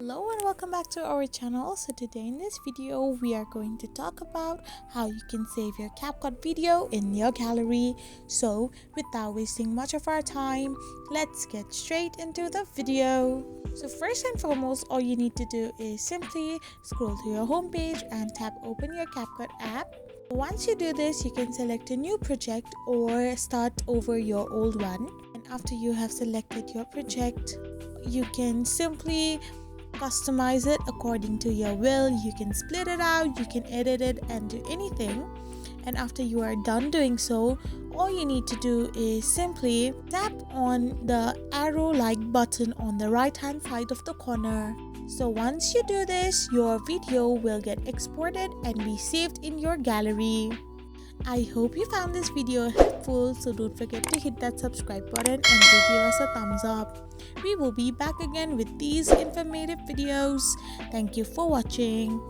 Hello and welcome back to our channel. So today in this video we are going to talk about how you can save your CapCut video in your gallery. So without wasting much of our time, let's get straight into the video. So first and foremost, all you need to do is simply scroll to your home page and tap open your CapCut app. Once you do this, you can select a new project or start over your old one. And after you have selected your project, you can simply customize it according to your will. You can split it out, you can edit it and do anything. And after you are done doing so, all you need to do is simply tap on the arrow like button on the right hand side of the corner. So once you do this, your video will get exported and be saved in your gallery. I hope you found this video helpful, so don't forget to hit that subscribe button and give us a thumbs up. We will be back again with these informative videos. Thank you for watching.